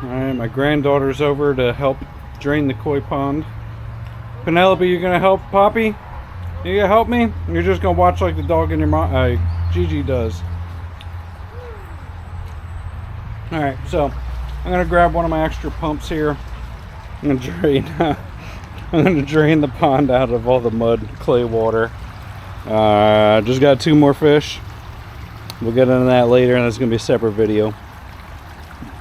Alright, my granddaughter's over to help drain the koi pond. Penelope, you gonna help Poppy? You gonna help me? You're just gonna watch like the dog in your mom, Gigi does. Alright, so I'm gonna grab one of my extra pumps here. I'm gonna drain the pond out of all the mud, clay water. Just got 2 more fish. We'll get into that later, and it's gonna be a separate video.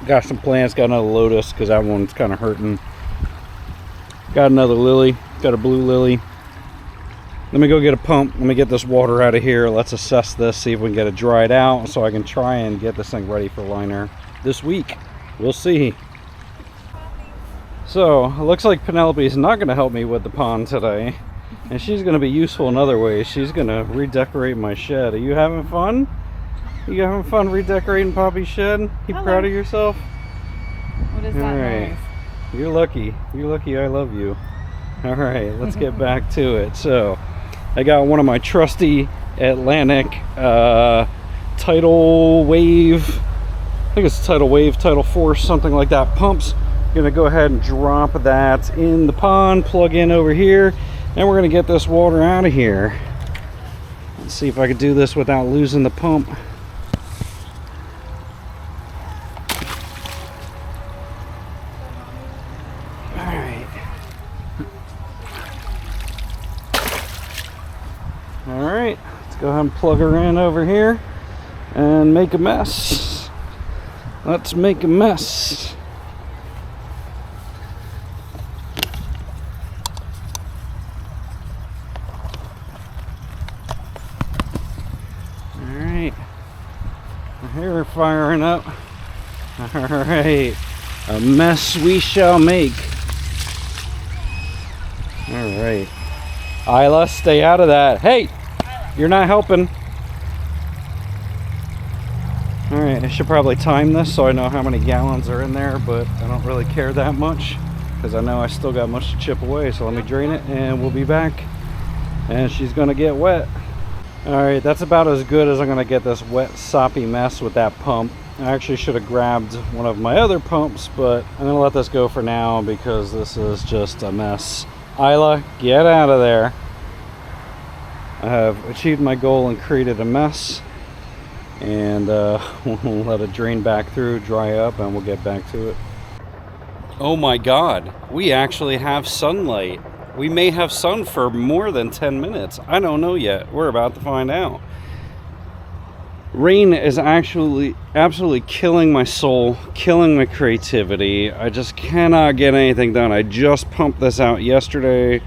Got some plants, got another lotus because that one's kind of hurting. Got another lily, got a blue lily. Let me go get a pump. Let me get this water out of here. Let's assess this, see if we can get it dried out so I can try and get this thing ready for liner this week. We'll see. So it looks like Penelope is not going to help me with the pond today, and she's going to be useful in other ways. She's going to redecorate my shed. Are you having fun? You having fun redecorating Poppy's shed? You proud of yourself? What is that noise? You're lucky. You're lucky I love you. All right, let's get back to it. So I got one of my trusty Atlantic Tidal Wave, I think it's Tidal Wave, Tidal Force, something like that, pumps. Gonna go ahead and drop that in the pond, plug in over here, and we're gonna get this water out of here. Let's see if I can do this without losing the pump. Alright, let's go ahead and plug her in over here and make a mess. Let's make a mess. Alright, here we're firing up. Alright, a mess we shall make. Alright, Isla, stay out of that. Hey, you're not helping. Alright, I should probably time this so I know how many gallons are in there, but I don't really care that much because I know I still got much to chip away. So let me drain it and we'll be back. And she's gonna get wet. Alright, that's about as good as I'm gonna get this wet, soppy mess with that pump. I actually should have grabbed one of my other pumps, but I'm gonna let this go for now because this is just a mess. Isla, get out of there. I have achieved my goal and created a mess, and we'll let it drain back through, dry up, and we'll get back to it. Oh my god, we actually have sunlight. We may have sun for more than 10 minutes. I don't know yet. We're about to find out. Rain is actually absolutely killing my soul, killing my creativity. I just cannot get anything done. I just pumped this out yesterday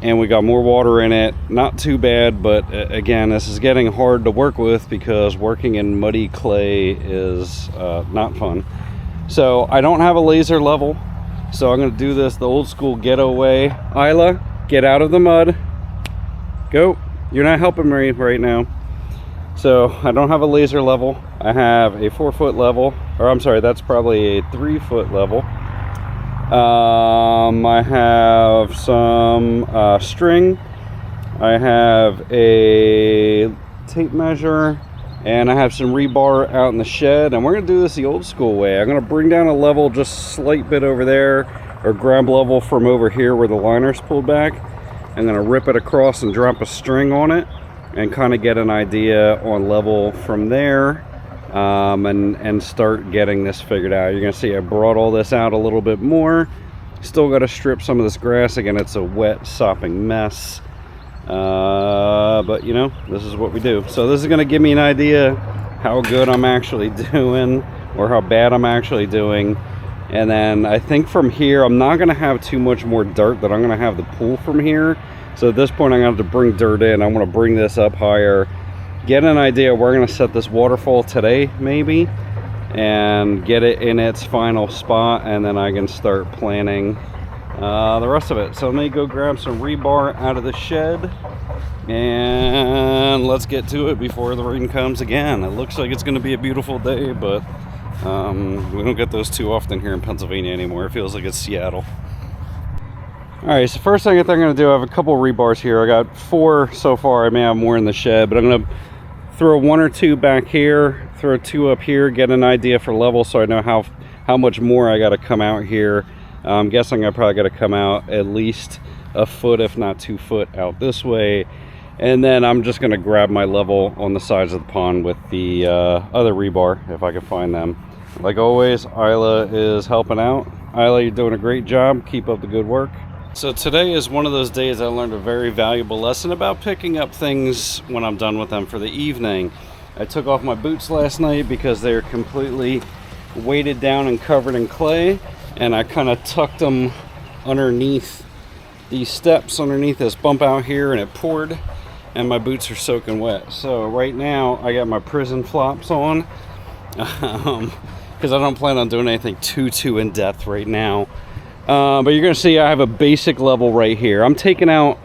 and we got more water in it. Not too bad, but again, this is getting hard to work with because working in muddy clay is not fun. So I don't have a laser level, so I'm going to do this the old school ghetto way. Isla, get out of the mud. Go. You're not helping me right now. So I don't have a laser level. I have a 4-foot level, or I'm sorry, that's probably a 3-foot level. I have some string. I have a tape measure, and I have some rebar out in the shed. And we're gonna do this the old school way. I'm gonna bring down a level just a slight bit over there, or grab level from over here where the liner's pulled back. I'm gonna rip it across and drop a string on it, and kind of get an idea on level from there, and start getting this figured out. You're gonna see I brought all this out a little bit more. Still got to strip some of this grass. Again, it's a wet, sopping mess, but you know, this is what we do. So this is gonna give me an idea how good I'm actually doing or how bad I'm actually doing. And then I think from here I'm not gonna have too much more dirt that I'm gonna have the pool from here. So at this point, I'm going to have to bring dirt in. I want to bring this up higher, get an idea where we're going to set this waterfall today, maybe, and get it in its final spot, and then I can start planning the rest of it. So let me go grab some rebar out of the shed, and let's get to it before the rain comes again. It looks like it's going to be a beautiful day, but we don't get those too often here in Pennsylvania anymore. It feels like it's Seattle. Alright, so first thing I'm going to do, I have a couple rebars here. I got 4 so far. I may have more in the shed, but I'm going to throw 1 or 2 back here throw 2 up here, get an idea for level so I know how much more I got to come out here. I'm guessing I probably got to come out at least a foot, if not 2 foot out this way. And then I'm just going to grab my level on the sides of the pond with the other rebar, if I can find them. Like always, Isla is helping out. Isla, you're doing a great job. Keep up the good work. So today is one of those days I learned a very valuable lesson about picking up things when I'm done with them for the evening. I took off my boots last night because they're completely weighted down and covered in clay. And I kind of tucked them underneath these steps, underneath this bump out here, and it poured. And my boots are soaking wet. So right now I got my prison flops on because I don't plan on doing anything too in depth right now. But you're gonna see I have a basic level right here. I'm taking out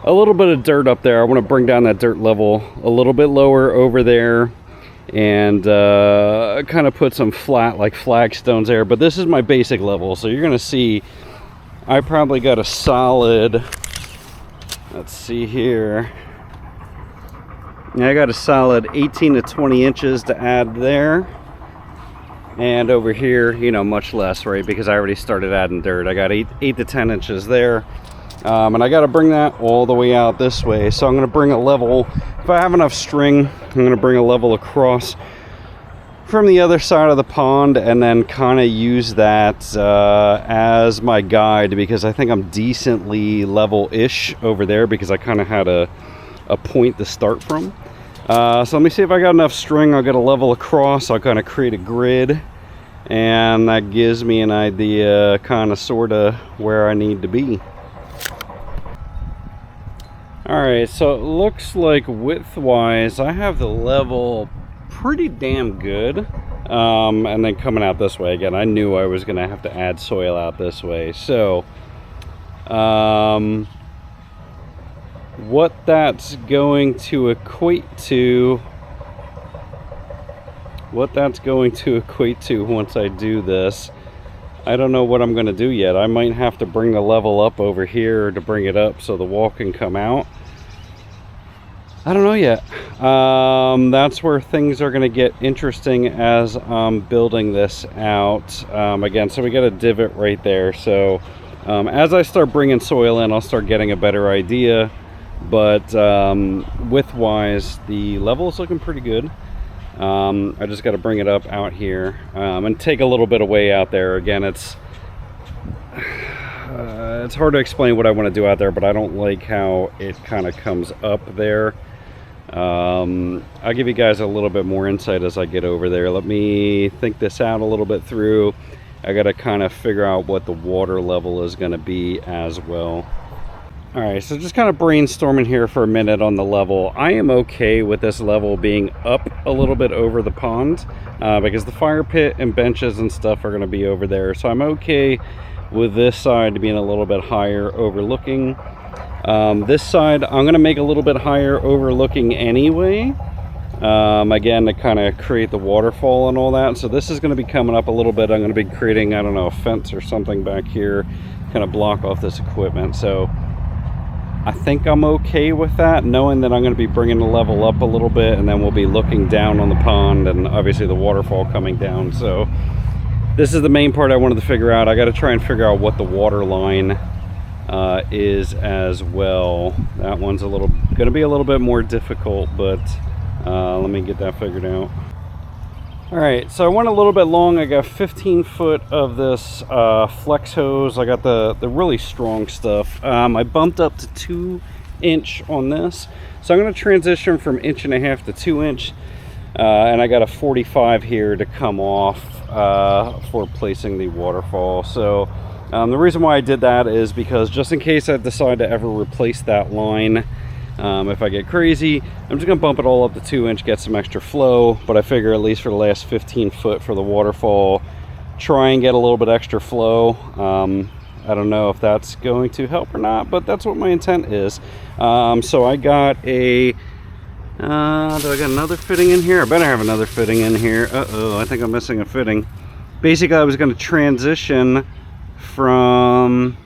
a little bit of dirt up there. I want to bring down that dirt level a little bit lower over there and kind of put some flat like flagstones there. But this is my basic level, so you're gonna see I probably got a solid, let's see here, I got a solid 18 to 20 inches to add there. And over here, you know, much less, right? Because I already started adding dirt. I got 8 to 10 inches there. And I got to bring that all the way out this way. So I'm going to bring a level, if I have enough string, I'm going to bring a level across from the other side of the pond and then kind of use that as my guide, because I think I'm decently level-ish over there because I kind of had a point to start from. So let me see if I got enough string. I'll get a level across. I'll kind of create a grid, and that gives me an idea kind of sort of where I need to be. Alright, so it looks like width-wise I have the level pretty damn good. And then coming out this way, again, I knew I was going to have to add soil out this way. So what that's going to equate to once I do this, I don't know what I'm going to do yet. I might have to bring the level up over here to bring it up so the wall can come out. I don't know yet. That's where things are going to get interesting as I'm building this out. Again, so we got a divot right there. So as I start bringing soil in, I'll start getting a better idea. But width-wise, the level is looking pretty good. I just got to bring it up out here and take a little bit of way out there. Again, it's hard to explain what I want to do out there, but I don't like how it kind of comes up there. I'll give you guys a little bit more insight as I get over there. Let me think this out a little bit through. I got to kind of figure out what the water level is going to be as well. All right, so just kind of brainstorming here for a minute on the level. I am okay with this level being up a little bit over the pond because the fire pit and benches and stuff are going to be over there. So I'm okay with this side being a little bit higher overlooking. This side I'm going to make a little bit higher overlooking anyway. Again, to kind of create the waterfall and all that. So this is going to be coming up a little bit. I'm going to be creating, I don't know, a fence or something back here, kind of block off this equipment. So I think I'm okay with that, knowing that I'm going to be bringing the level up a little bit, and then we'll be looking down on the pond and obviously the waterfall coming down. So this is the main part I wanted to figure out. I got to try and figure out what the water line is as well. That one's going to be a little bit more difficult, but let me get that figured out. All right, so I went a little bit long. I got 15 foot of this flex hose. I got the really strong stuff. I bumped up to 2 inch on this. So I'm going to transition from 1.5 inches to 2 inch. And I got a 45 here to come off for placing the waterfall. So the reason why I did that is because just in case I decide to ever replace that line, if I get crazy, I'm just gonna bump it all up to 2 inch, get some extra flow. But I figure at least for the last 15 foot for the waterfall, try and get a little bit extra flow. I don't know if that's going to help or not, but that's what my intent is. So I got a do I got another fitting in here? I better have another fitting in here. I think I'm missing a fitting. Basically, I was going to transition from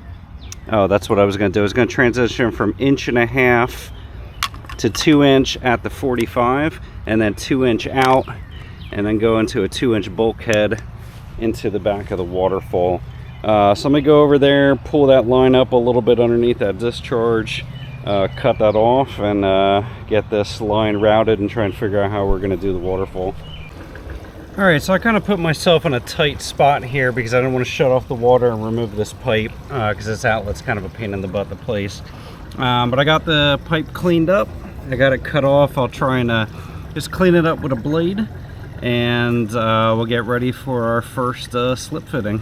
that's what I was going to do. I was going to transition from 1.5 inches to 2 inch at the 45, and then 2 inch out, and then go into a 2-inch bulkhead into the back of the waterfall. So I'm gonna go over there, pull that line up a little bit underneath that discharge, cut that off, and get this line routed and try and figure out how we're gonna do the waterfall. All right, so I kind of put myself in a tight spot here because I don't want to shut off the water and remove this pipe because this outlet's kind of a pain in the butt to place. But I got the pipe cleaned up. I got it cut off. I'll try and just clean it up with a blade, and we'll get ready for our first slip fitting.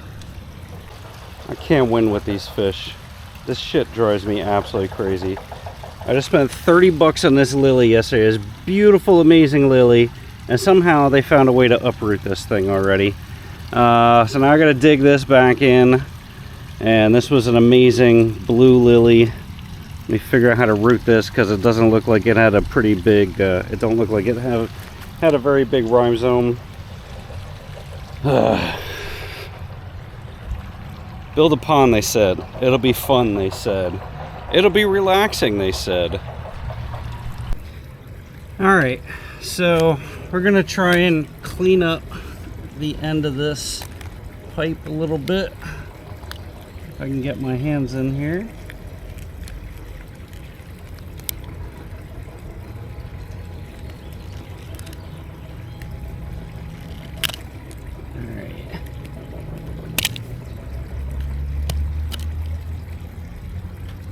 I can't win with these fish. This shit drives me absolutely crazy. I just spent 30 bucks on this lily yesterday. This beautiful, amazing lily. And somehow they found a way to uproot this thing already. So now I gotta dig this back in. And this was an amazing blue lily. Let me figure out how to root this because it doesn't look like it had a pretty big, it don't look like it had a very big rhizome. Build a pond, they said. It'll be fun, they said. It'll be relaxing, they said. All right, so we're gonna try and clean up the end of this pipe a little bit. If I can get my hands in here.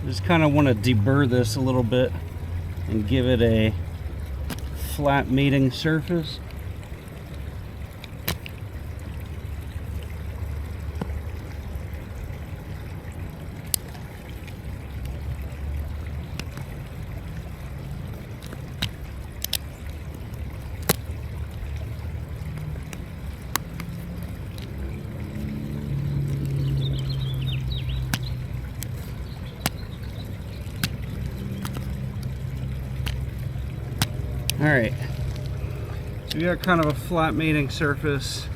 Just kind of want to deburr this a little bit and give it a flat mating surface. All right, so we got kind of a flat mating surface.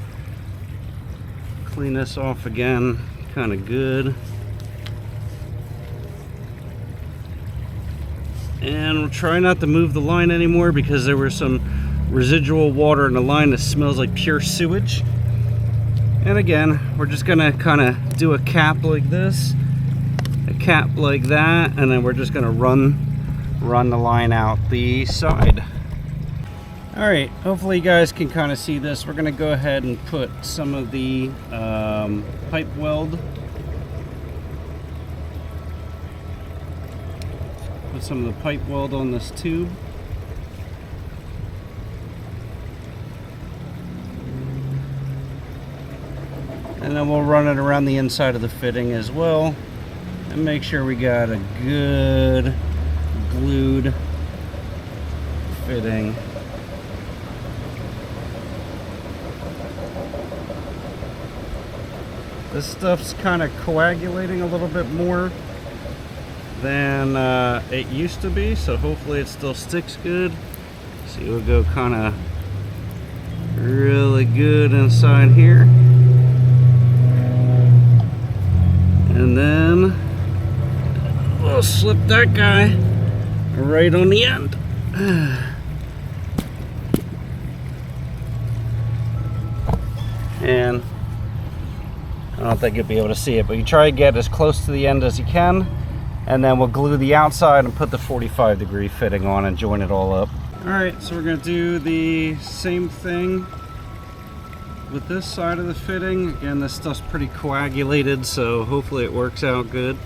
Clean this off again, kind of good. And we'll try not to move the line anymore because there was some residual water in the line that smells like pure sewage. And again, we're just gonna kind of do a cap like this, a cap like that, and then we're just gonna run the line out the side. All right, hopefully you guys can kind of see this. We're gonna go ahead and put some of the pipe weld. Put some of the pipe weld on this tube. And then we'll run it around the inside of the fitting as well. And make sure we got a good glued fitting. This stuff's kind of coagulating a little bit more than it used to be, so hopefully it still sticks good. So it'll go kind of really good inside here. And then we'll slip that guy right on the end. And I don't think you'll be able to see it, but you try to get as close to the end as you can, and then we'll glue the outside and put the 45-degree fitting on and join it all up. All right, so we're gonna do the same thing with this side of the fitting. Again, this stuff's pretty coagulated, so hopefully it works out good.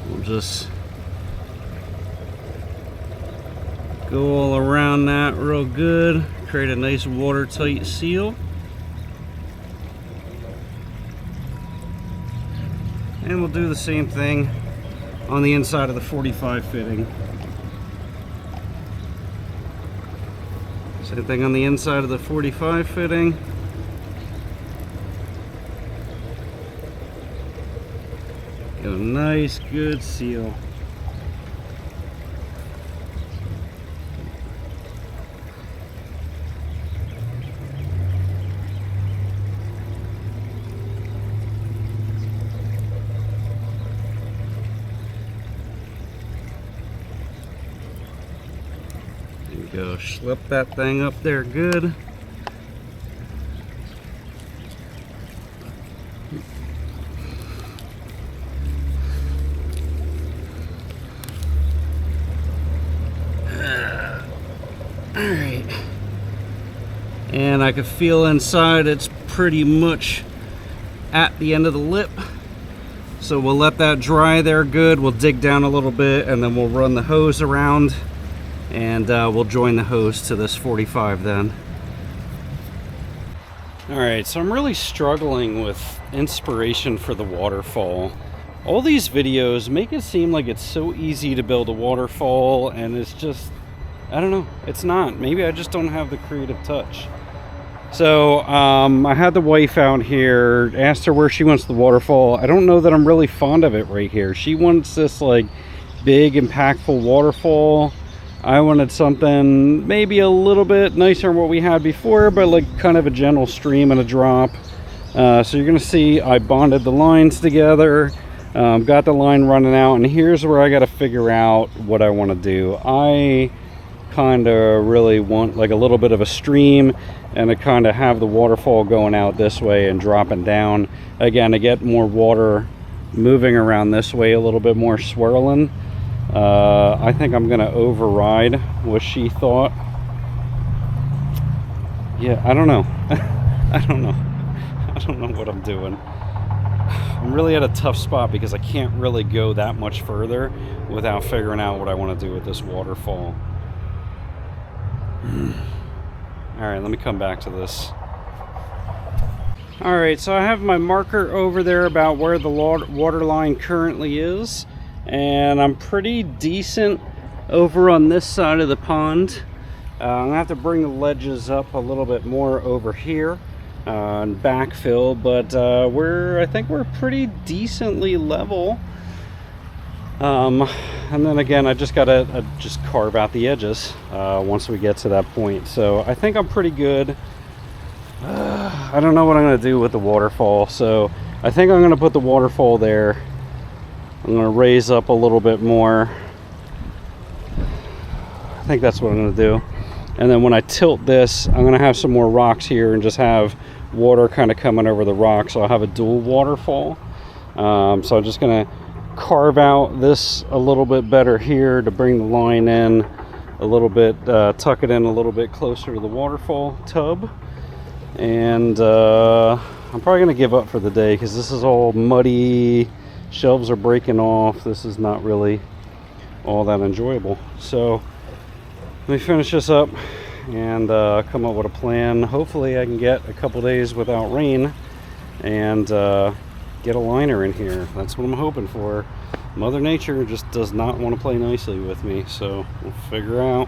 We'll just go all around that real good, create a nice watertight seal. And we'll do the same thing on the inside of the 45 fitting. Same thing on the inside of the 45 fitting. Get a nice good seal. Go slip that thing up there good. Alright. And I can feel inside it's pretty much at the end of the lip. So we'll let that dry there good. We'll dig down a little bit and then we'll run the hose around and we'll join the hose to this 45 then. Alright, so I'm really struggling with inspiration for the waterfall. All these videos make it seem like it's so easy to build a waterfall, and it's just, I don't know, it's not. Maybe I just don't have the creative touch. So I had the wife out here, asked her where she wants the waterfall. I don't know that I'm really fond of it right here. She wants this like big impactful waterfall. I wanted something maybe a little bit nicer than what we had before, but like kind of a gentle stream and a drop. So you're gonna see I bonded the lines together, got the line running out, and here's where I got to figure out what I want to do. I kind of really want like a little bit of a stream and to kind of have the waterfall going out this way and dropping down again to get more water moving around this way, a little bit more swirling. I think I'm gonna override what she thought. Yeah, I don't know. I don't know what I'm doing. I'm really at a tough spot because I can't really go that much further without figuring out what I want to do with this waterfall. Alright, let me come back to this. Alright, so I have my marker over there about where the water line currently is, and I'm pretty decent over on this side of the pond. I'm gonna have to bring the ledges up a little bit more over here and backfill, but I think we're pretty decently level. And then again, I just gotta just carve out the edges once we get to that point. So I think I'm pretty good. I don't know what I'm gonna do with the waterfall, so I think I'm gonna put the waterfall there. I'm gonna raise up a little bit more. I think that's what I'm gonna do. And then when I tilt this, I'm gonna have some more rocks here and just have water kind of coming over the rocks. So I'll have a dual waterfall. So I'm just gonna carve out this a little bit better here to bring the line in a little bit, tuck it in a little bit closer to the waterfall tub. And I'm probably gonna give up for the day because this is all muddy. Shelves are breaking off. This is not really all that enjoyable. So let me finish this up and come up with a plan. Hopefully I can get a couple days without rain and get a liner in here. That's what I'm hoping for. Mother Nature just does not want to play nicely with me, so we'll figure out.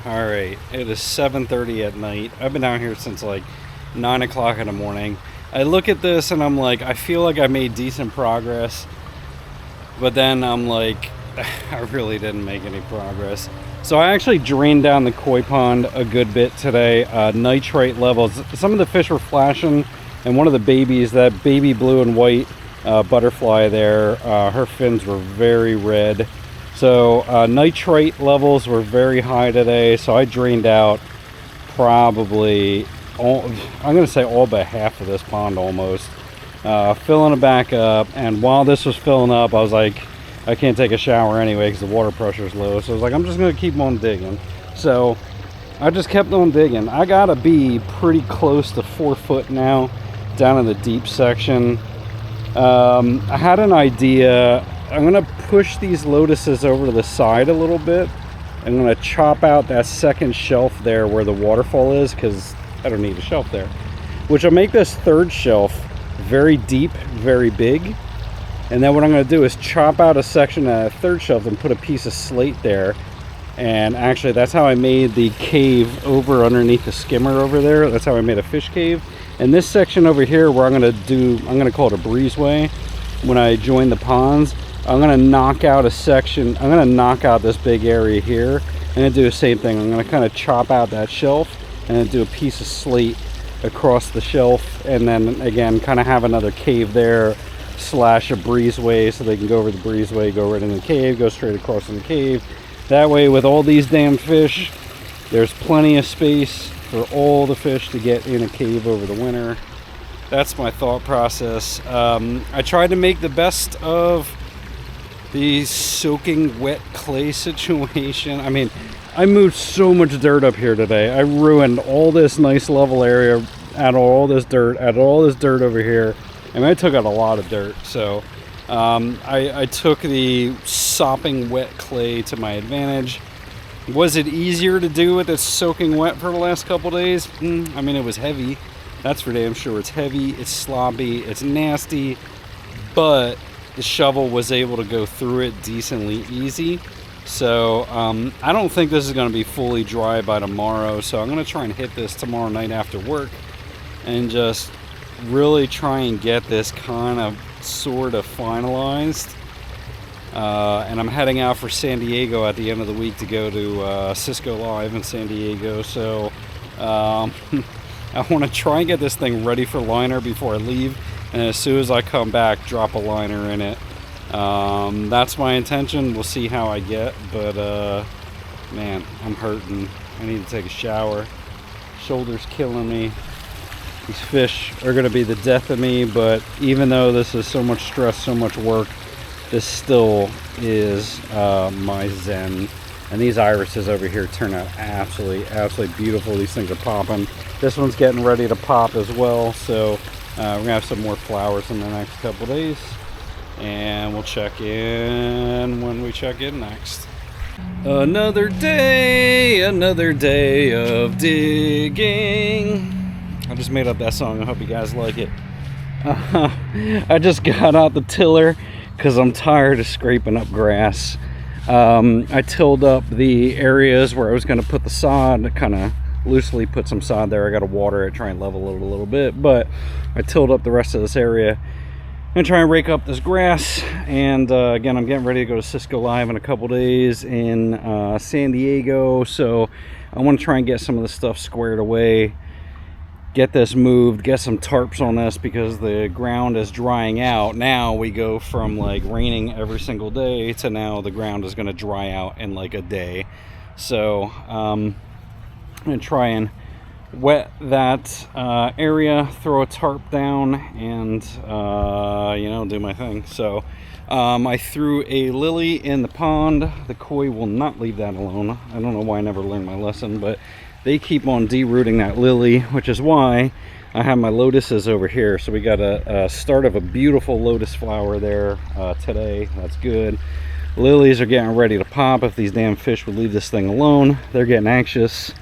All right, it is 7:30 at night. I've been down here since like 9 o'clock in the morning. I look at this and I'm like, I feel like I made decent progress, but then I'm like, I really didn't make any progress. So I actually drained down the koi pond a good bit today. Nitrate levels, some of the fish were flashing, and one of the babies, that baby blue and white butterfly there, her fins were very red. So nitrate levels were very high today, so I drained out probably I'm gonna say all but half of this pond almost, filling it back up. And while this was filling up, I was like, I can't take a shower anyway because the water pressure is low. So I was like, I'm just gonna keep on digging. So I just kept on digging. I gotta be pretty close to 4 foot now down in the deep section. I had an idea. I'm gonna push these lotuses over to the side a little bit. I'm gonna chop out that second shelf there where the waterfall is, because I don't need a shelf there, which will make this third shelf very deep, very big. And then what I'm going to do is chop out a section of that third shelf and put a piece of slate there. And actually that's how I made the cave over underneath the skimmer over there. That's how I made a fish cave. And this section over here where I'm going to call it a breezeway when I join the ponds, I'm going to knock out a section. I'm going to knock out this big area here and do the same thing. I'm going to kind of chop out that shelf and then do a piece of slate across the shelf, and then again kind of have another cave there slash a breezeway so they can go over the breezeway, go right in the cave, go straight across in the cave. That way with all these damn fish, there's plenty of space for all the fish to get in a cave over the winter. That's my thought process. I tried to make the best of the soaking wet clay situation. I mean, I moved so much dirt up here today. I ruined all this nice level area, added all this dirt over here. I mean, I took out a lot of dirt. So I took the sopping wet clay to my advantage. Was it easier to do with it soaking wet for the last couple days? I mean, it was heavy. That's for damn sure. It's heavy, it's sloppy, it's nasty, but the shovel was able to go through it decently easy. So I don't think this is going to be fully dry by tomorrow. So I'm going to try and hit this tomorrow night after work and just really try and get this kind of sort of finalized. And I'm heading out for San Diego at the end of the week to go to Cisco Live in San Diego. So I want to try and get this thing ready for liner before I leave. And as soon as I come back, drop a liner in it. That's my intention. We'll see how I get. But man, I'm hurting. I need to take a shower. Shoulder's killing me. These fish are going to be the death of me. But even though this is so much stress, so much work, this still is my zen. And these irises over here turn out absolutely beautiful. These things are popping. This one's getting ready to pop as well. So we're gonna have some more flowers in the next couple days. And we'll check in when we check in next. Another day of digging. I just made up that song. I hope you guys like it. I just got out the tiller because I'm tired of scraping up grass. I tilled up the areas where I was going to put the sod, kind of loosely put some sod there. I got to water it, try and level it a little bit, but I tilled up the rest of this area. I'm going to try and rake up this grass. And again, I'm getting ready to go to Cisco Live in a couple days in San Diego. So I want to try and get some of the stuff squared away. Get this moved, get some tarps on this because the ground is drying out. Now we go from like raining every single day to now the ground is going to dry out in like a day. So I'm going to try and wet that area, throw a tarp down, and you know, do my thing. So I threw a lily in the pond. The koi will not leave that alone. I don't know why I never learned my lesson, but they keep on derooting that lily, which is why I have my lotuses over here. So we got a start of a beautiful lotus flower there today. That's good. Lilies are getting ready to pop. If these damn fish would leave this thing alone, they're getting anxious.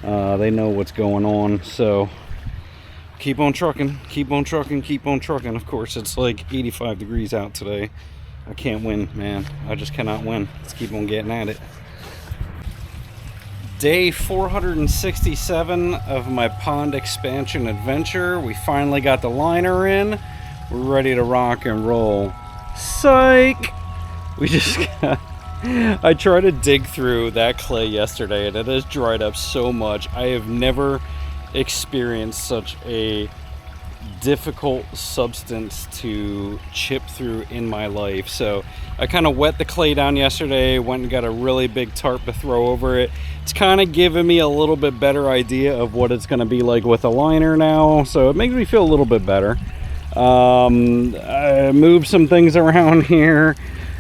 They know what's going on. So keep on trucking, keep on trucking, keep on trucking. Of course, it's like 85 degrees out today. I can't win, man. I just cannot win. Let's keep on getting at it. Day 467 of my pond expansion adventure. We finally got the liner in. We're ready to rock and roll. Psych! We just got... I tried to dig through that clay yesterday and it has dried up so much. I have never experienced such a difficult substance to chip through in my life. So I kind of wet the clay down yesterday, went and got a really big tarp to throw over it. It's kind of giving me a little bit better idea of what it's going to be like with a liner now, so it makes me feel a little bit better. I moved some things around here.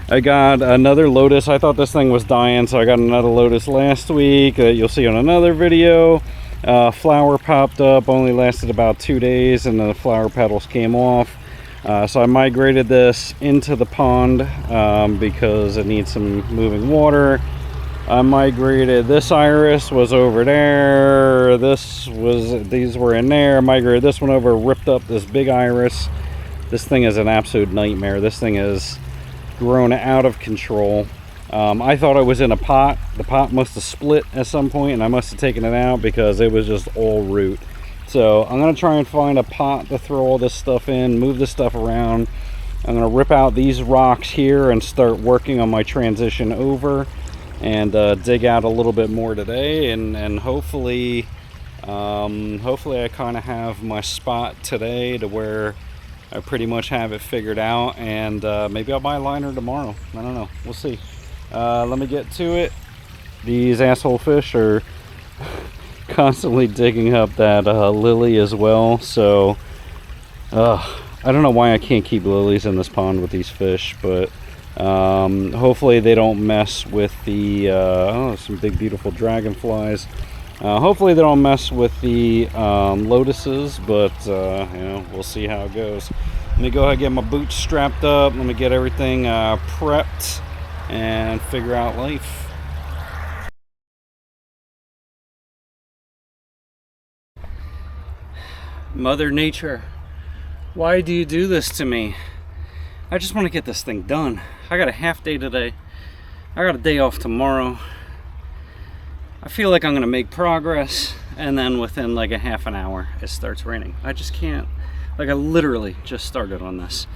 I got another lotus. I thought this thing was dying, so I got another lotus last week that you'll see on another video. Flower popped up, only lasted about 2 days, and the flower petals came off. So I migrated this into the pond because it needs some moving water. I migrated this iris was over there. These were in there. I migrated this one over, ripped up this big iris. This thing is an absolute nightmare. This thing is grown out of control. I thought I was in a pot. The pot must have split at some point and I must have taken it out because it was just all root. So I'm going to try and find a pot to throw all this stuff in, move this stuff around. I'm going to rip out these rocks here and start working on my transition over and dig out a little bit more today, and hopefully I kind of have my spot today to where I pretty much have it figured out, and maybe I'll buy a liner tomorrow. I don't know, we'll see. Let me get to it. These asshole fish are constantly digging up that lily as well. So I don't know why I can't keep lilies in this pond with these fish, but hopefully they don't mess with the some big beautiful dragonflies. Hopefully they don't mess with the lotuses, but you know, we'll see how it goes. Let me go ahead and get my boots strapped up. Let me get everything prepped and figure out life. Mother Nature, why do you do this to me? I just want to get this thing done. I got a half day today. I got a day off tomorrow. I feel like I'm going to make progress, and then within like a half an hour it starts raining. I just can't. Like, I literally just started on this.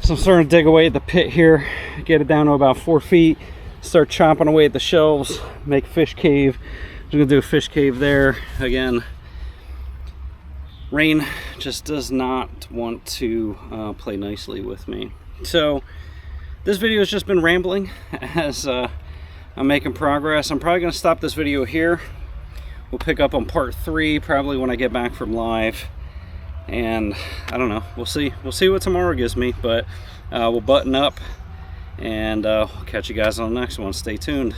So I'm starting to dig away at the pit here, get it down to about 4 feet, start chopping away at the shelves, make a fish cave. I'm going to do a fish cave there. Again, rain just does not want to play nicely with me. So this video has just been rambling as I'm making progress. I'm probably going to stop this video here. We'll pick up on part 3 probably when I get back from live. And I don't know, we'll see what tomorrow gives me, but we'll button up, and we'll catch you guys on the next one. Stay tuned.